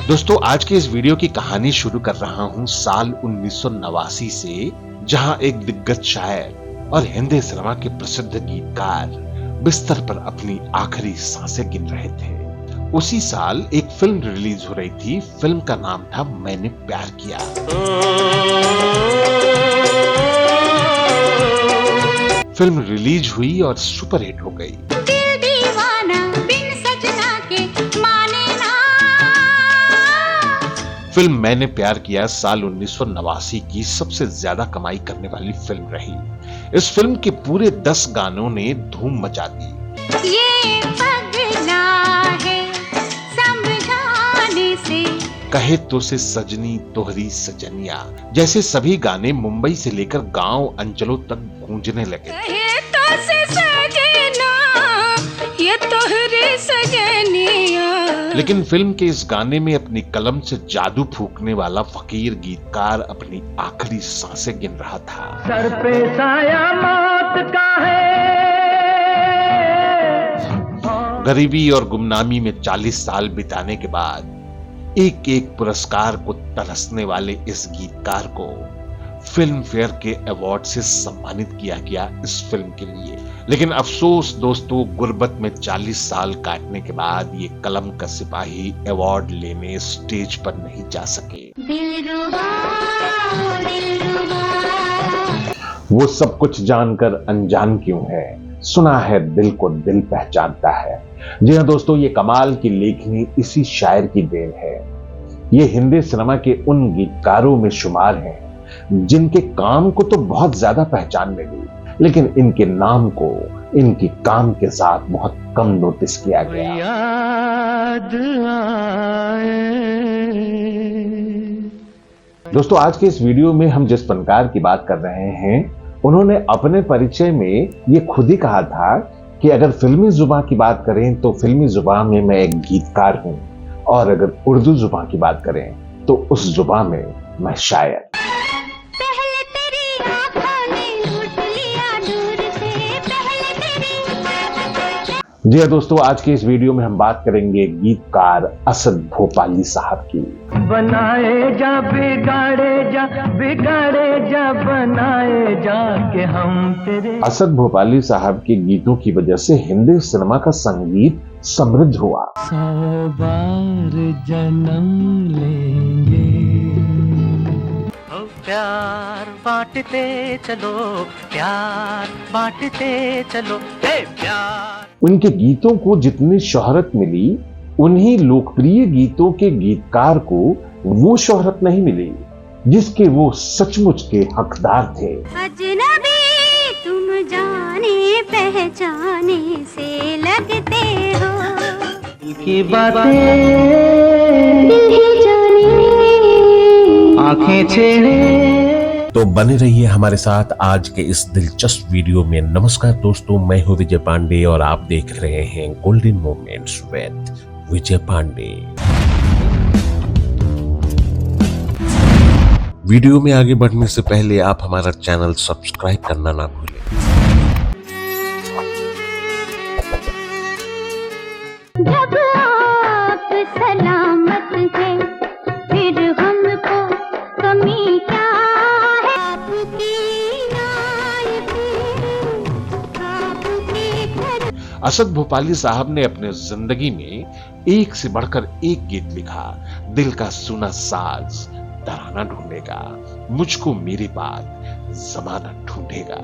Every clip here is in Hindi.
दोस्तों आज के इस वीडियो की कहानी शुरू कर रहा हूं साल 1989 से, जहां एक दिग्गज शायर और हिंदी सिनेमा के प्रसिद्ध गीतकार बिस्तर पर अपनी आखिरी सांसें गिन रहे थे। उसी साल एक फिल्म रिलीज हो रही थी। फिल्म का नाम था मैंने प्यार किया। फिल्म रिलीज हुई और सुपरहिट हो गई। फिल्म मैंने प्यार किया साल 1989 की सबसे ज्यादा कमाई करने वाली फिल्म रही। इस फिल्म के पूरे 10 गानों ने धूम मचा दी। ये पगला है समझाने से, कहे तो से सजनी तोहरी सजनिया जैसे सभी गाने मुंबई से लेकर गांव अंचलों तक गूंजने लगे। कहे तो से सजना ये तोहरी सजनिया। लेकिन फिल्म के इस गाने में अपनी कलम से जादू फूकने वाला फकीर गीतकार अपनी आखिरी सांसें गिन रहा था। सर पे साया मौत का है। गरीबी और गुमनामी में 40 साल बिताने के बाद एक एक पुरस्कार को तरसने वाले इस गीतकार को फिल्म फेयर के अवार्ड से सम्मानित किया गया इस फिल्म के लिए। लेकिन अफसोस दोस्तों, गुर्बत में 40 साल काटने के बाद ये कलम का सिपाही अवार्ड लेने स्टेज पर नहीं जा सके। वो सब कुछ जानकर अनजान क्यों है, सुना है दिल को दिल पहचानता है। जी हाँ दोस्तों, ये कमाल की लेखनी इसी शायर की देन है। ये हिंदी सिनेमा के उन गीतकारों में शुमार हैं जिनके काम को तो बहुत ज्यादा पहचान मिली, लेकिन इनके नाम को इनके काम के साथ बहुत कम नोटिस किया गया। याद आए। दोस्तों आज के इस वीडियो में हम जिस फनकार की बात कर रहे हैं, उन्होंने अपने परिचय में ये खुद ही कहा था कि अगर फिल्मी जुबान की बात करें तो फिल्मी जुबान में मैं एक गीतकार हूं, और अगर उर्दू जुबान की बात करें तो उस जुबान में मैं शायर। जी हाँ दोस्तों, आज के इस वीडियो में हम बात करेंगे गीतकार असद भोपाली साहब की। बनाए जा बिगाड़े जा बनाए जा के हम तेरे। असद भोपाली साहब के गीतों की वजह से हिंदी सिनेमा का संगीत समृद्ध हुआ। 100 बार जन्म लेंगे, प्यार बांटते चलो, प्यार बांटते चलो, प्यार। उनके गीतों को जितनी शोहरत मिली, उन्हीं लोकप्रिय गीतों के गीतकार को वो शोहरत नहीं मिली जिसके वो सचमुच के हकदार थे। अजनबी तुम जाने पहचाने से लगते हो, की बातें दिल ही जाने, आंखें छेड़े। तो बने रहिए हमारे साथ आज के इस दिलचस्प वीडियो में। नमस्कार दोस्तों, मैं हूं विजय पांडे और आप देख रहे हैं golden moments with Vijay Pandey. Video में आगे बढ़ने से पहले आप हमारा चैनल सब्सक्राइब करना ना भूलें। जब आप सलामत हैं फिर हमको कमी क्या है, आपकी नायकी, आपके घर। असद भोपाली साहब ने अपने जिंदगी में एक से बढ़कर एक गीत लिखा। दिल का सुना साज तराना ढूंढेगा, मुझको मेरे बाद जमाना ढूंढेगा।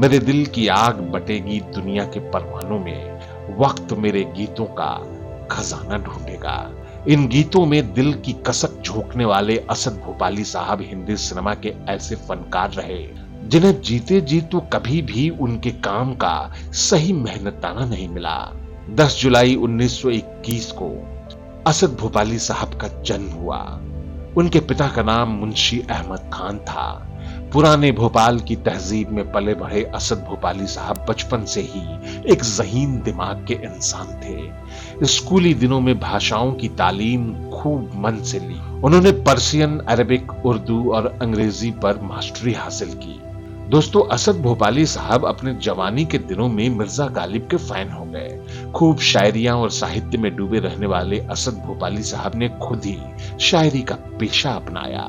मेरे दिल की आग बटेगी दुनिया के परवानों में, वक्त मेरे गीतों का खजाना ढूंढेगा। इन गीतों में दिल की कसक झोंकने वाले असद भोपाली साहब हिंदी सिनेमा के ऐसे फनकार रहे जिन्हें जीते जी तो कभी भी उनके काम का सही मेहनताना नहीं मिला। 10 जुलाई 1921 को असद भोपाली साहब का जन्म हुआ। उनके पिता का नाम मुंशी अहमद खान था। पुराने भोपाल की तहजीब में पले बढ़े असद भोपाली साहब बचपन से ही एक ज़हीन दिमाग के इंसान थे। स्कूली दिनों में भाषाओं की तालीम खूब मन से ली। उन्होंने पर्शियन, अरबिक, उर्दू और अंग्रेजी पर मास्टरी हासिल की। दोस्तों, असद भोपाली साहब अपने जवानी के दिनों में मिर्जा गालिब के फैन हो गए। खूब शायरियां और साहित्य में डूबे रहने वाले असद भोपाली साहब ने खुद ही शायरी का पेशा अपनाया।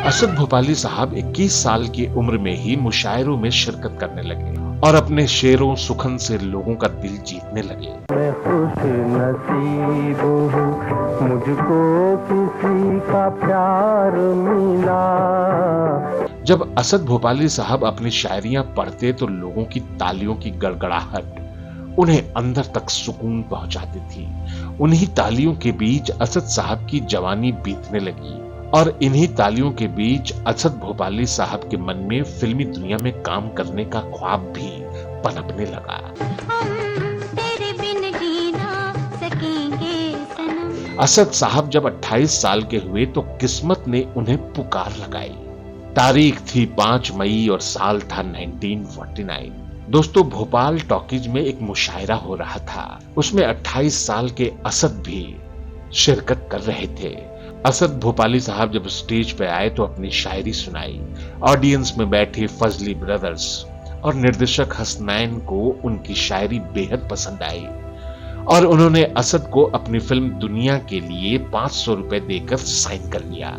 असद भोपाली साहब 21 साल की उम्र में ही मुशायरों में शिरकत करने लगे और अपने शेरों सुखन से लोगों का दिल जीतने लगे। मैं खुश नसीब हूँ, मुझको किसी का प्यार मिला। जब असद भोपाली साहब अपनी शायरियां पढ़ते तो लोगों की तालियों की गड़गड़ाहट उन्हें अंदर तक सुकून पहुंचाती थी। उन्हीं तालियों के बीच असद साहब की जवानी बीतने लगी और इन्हीं तालियों के बीच असद भोपाली साहब के मन में फिल्मी दुनिया में काम करने का ख्वाब भी पनपने लगा। तेरे बिन जीना सकेंगे सनम। असद साहब जब 28 साल के हुए तो किस्मत ने उन्हें पुकार लगाई। तारीख थी 5 मई और साल था 1949। दोस्तों, भोपाल टॉकीज में एक मुशायरा हो रहा था। उसमें 28 साल के असद भी शिरकत कर रहे थे। असद भोपाली साहब जब स्टेज पे आए तो अपनी शायरी सुनाई। ऑडियंस में बैठे फजली ब्रदर्स और निर्देशक हसनैन को उनकी शायरी बेहद पसंद आई और उन्होंने असद को अपनी फिल्म दुनिया के लिए 500 रुपए देकर साइन कर लिया।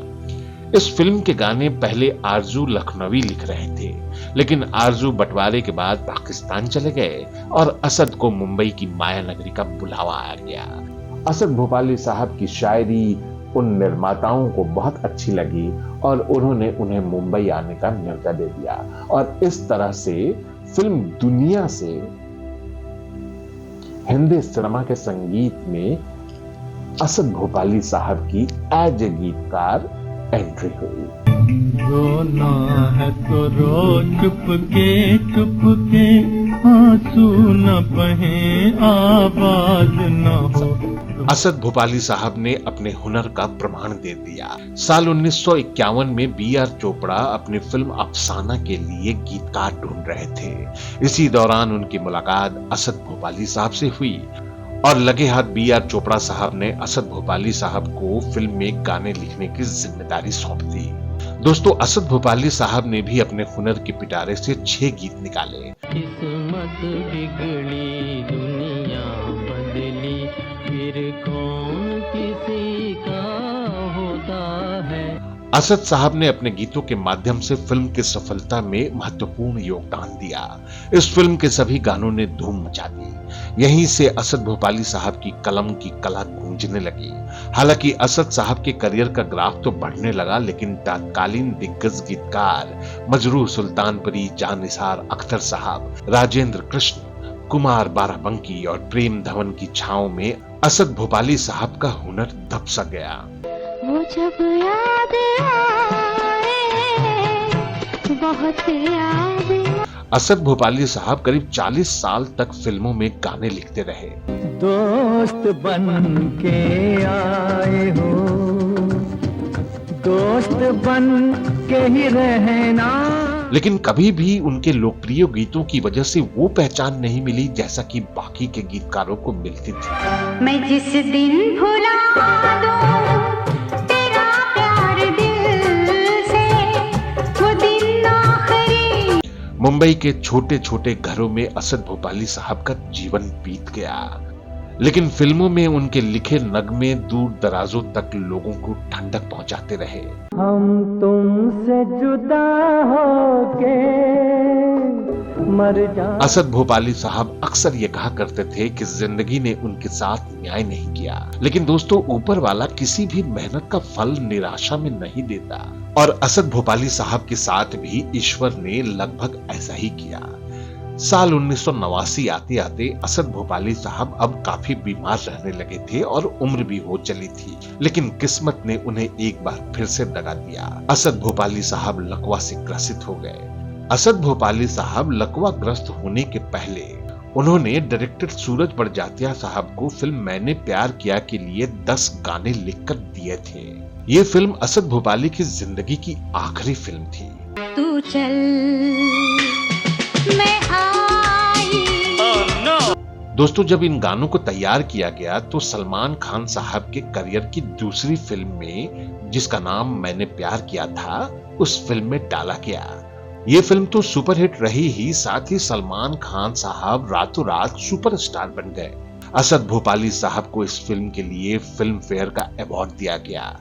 इस फिल्म के गाने पहले आरजू लखनवी लिख रहे थे, लेकिन आरजू बंटवारे के बाद पाकिस्तान चले गए और असद को मुंबई की माया नगरी का बुलावा आ गया। असद भोपाली साहब की शायरी उन निर्माताओं को बहुत अच्छी लगी और उन्होंने उन्हें मुंबई आने का न्योता दे दिया और इस तरह से फिल्म दुनिया से हिंदी सिनेमा के संगीत में असद भोपाली साहब की एज ए गीतकार एंट्री हुई। रोना है तो रो चुपके चुपके, आंसू न बहे आवाज न हो। असद भोपाली साहब ने अपने हुनर का प्रमाण दे दिया। साल 1951 में B.R. चोपड़ा अपनी फिल्म अफसाना के लिए गीतकार ढूंढ रहे थे। इसी दौरान उनकी मुलाकात असद भोपाली साहब से हुई और लगे हाथ B.R. चोपड़ा साहब ने असद भोपाली साहब को फिल्म में गाने लिखने की जिम्मेदारी सौंप दी। दोस्तों, असद भोपाली साहब ने भी अपने हुनर के पिटारे से 6 गीत निकाले। किस्मत बिगड़ी दुनिया बदली, फिर कौन किसी का होता है। असद साहब ने अपने गीतों के माध्यम से फिल्म की सफलता में महत्वपूर्ण योगदान दिया। इस फिल्म के सभी गानों ने धूम मचा दी। यहीं से असद भोपाली साहब की कलम की कला गूंजने लगी। हालांकि असद साहब के करियर का ग्राफ तो बढ़ने लगा, लेकिन तत्कालीन दिग्गज गीतकार मजरूह सुल्तानपुरी, जान निसार अख्तर साहब, राजेंद्र कृष्ण, कुमार बाराबंकी और प्रेम धवन की छांव में असद भोपाली साहब का हुनर दबसा गया। वो जब याद आए, बहुत याद। असद भोपाली साहब करीब 40 साल तक फिल्मों में गाने लिखते रहे। दोस्त बन के आए हो, दोस्त बन के ही रहना। लेकिन कभी भी उनके लोकप्रिय गीतों की वजह से वो पहचान नहीं मिली जैसा कि बाकी के गीतकारों को मिलती थी। मैं जिस दिन भुला दूं तेरा प्यार दिल से, वो दिन आखिरी। मुंबई के छोटे छोटे घरों में असद भोपाली साहब का जीवन बीत गया, लेकिन फिल्मों में उनके लिखे नगमे दूर दराजों तक लोगों को ठंडक पहुंचाते रहे। हम तुमसे जुदा होके मर जा। असद भोपाली साहब अक्सर ये कहा करते थे कि जिंदगी ने उनके साथ न्याय नहीं किया, लेकिन दोस्तों, ऊपर वाला किसी भी मेहनत का फल निराशा में नहीं देता और असद भोपाली साहब के साथ भी ईश्वर ने लगभग ऐसा ही किया। साल 1989 आते आते असद भोपाली साहब अब काफी बीमार रहने लगे थे और उम्र भी हो चली थी, लेकिन किस्मत ने उन्हें एक बार फिर से दगा दिया। असद भोपाली साहब लकवा से ग्रसित हो गए। असद भोपाली साहब लकवा ग्रस्त होने के पहले उन्होंने डायरेक्टर सूरज बड़जात्या साहब को फिल्म मैंने प्यार किया के लिए 10 गाने लिखकर दिए थे। ये फिल्म असद भोपाली की जिंदगी की आखिरी फिल्म थी। तू चल मैं आई। दोस्तों, जब इन गानों को तैयार किया गया तो सलमान खान साहब के करियर की दूसरी फिल्म में, जिसका नाम मैंने प्यार किया था, उस फिल्म में डाला गया। ये फिल्म तो सुपरहिट रही ही, साथ ही सलमान खान साहब रातों रात सुपरस्टार बन गए। असद भोपाली साहब को इस फिल्म के लिए फिल्म फेयर का अवार्ड दिया गया,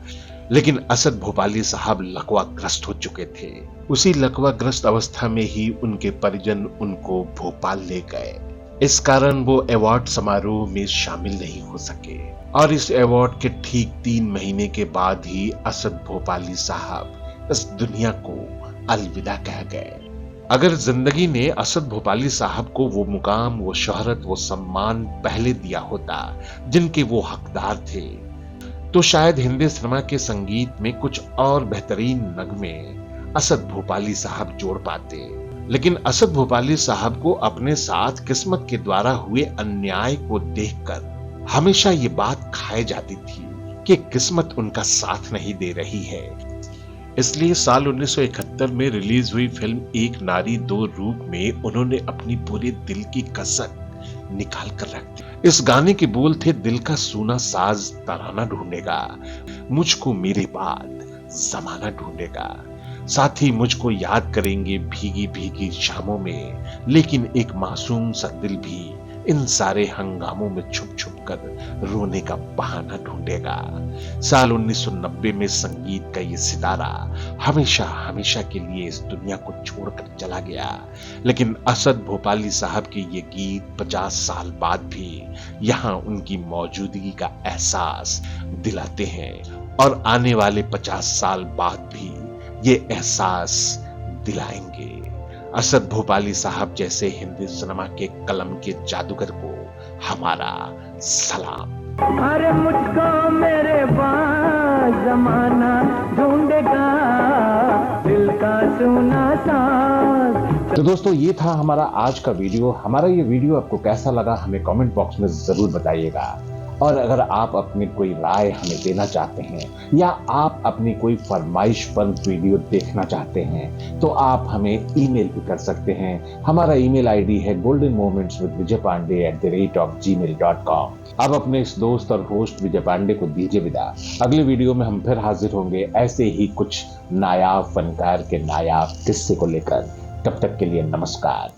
लेकिन असद भोपाली साहब लकवाग्रस्त हो चुके थे। उसी लकवाग्रस्त अवस्था में ही उनके परिजन उनको भोपाल ले गए। इस कारण वो अवार्ड समारोह में शामिल नहीं हो सके और इस अवार्ड के ठीक 3 महीने के बाद ही असद भोपाली साहब इस दुनिया को अलविदा कह गए। अगर जिंदगी ने असद भोपाली साहब को वो मुकाम, वो शोहरत, वो सम्मान पहले दिया होता जिनके वो हकदार थे, तो शायद हिंदी सिनेमा के संगीत में कुछ और बेहतरीन नगमे असद भोपाली साहब जोड़ पाते। लेकिन असद भोपाली साहब को अपने साथ किस्मत के द्वारा हुए अन्याय को देखकर हमेशा ये बात खाई जाती थी कि किस्मत उनका साथ नहीं दे रही है। इसलिए साल 1971 में रिलीज हुई फिल्म एक नारी दो रूप में उन्होंने अपनी पूरे दिल की कसक निकाल कर रख दी। इस गाने के बोल थे, दिल का सूना साज तराना ढूंढेगा, मुझको मेरे बाद जमाना ढूंढेगा, साथ ही मुझको याद करेंगे भीगी भीगी शामों में, लेकिन एक मासूम सा दिल भी इन सारे हंगामों में छुप छुप कर रोने का बहाना ढूंढेगा। साल 1990 में संगीत का ये सितारा हमेशा हमेशा के लिए इस दुनिया को छोड़कर चला गया, लेकिन असद भोपाली साहब के ये गीत 50 साल बाद भी यहाँ उनकी मौजूदगी का एहसास दिलाते हैं और आने वाले 50 साल बाद भी ये एहसास दिलाएंगे। असद भोपाली साहब जैसे हिंदी सिनेमा के कलम के जादूगर को हमारा सलाम। अरे मुझको मेरे बाद जमाना ढूंढेगा, दिल का सूना साज। तो दोस्तों, ये था हमारा आज का वीडियो। हमारा ये वीडियो आपको कैसा लगा हमें कमेंट बॉक्स में जरूर बताइएगा। और अगर आप अपनी कोई राय हमें देना चाहते हैं या आप अपनी कोई फरमाइश पर वीडियो देखना चाहते हैं तो आप हमें ईमेल भी कर सकते हैं। हमारा ईमेल आईडी है goldenmomentswithvijaypande@gmail.com। अब अपने इस दोस्त और होस्ट विजय पांडे को दीजिए विदा। अगले वीडियो में हम फिर हाजिर होंगे ऐसे ही कुछ नायाब फनकार के नायाब किस्से को लेकर। तब तक के लिए नमस्कार।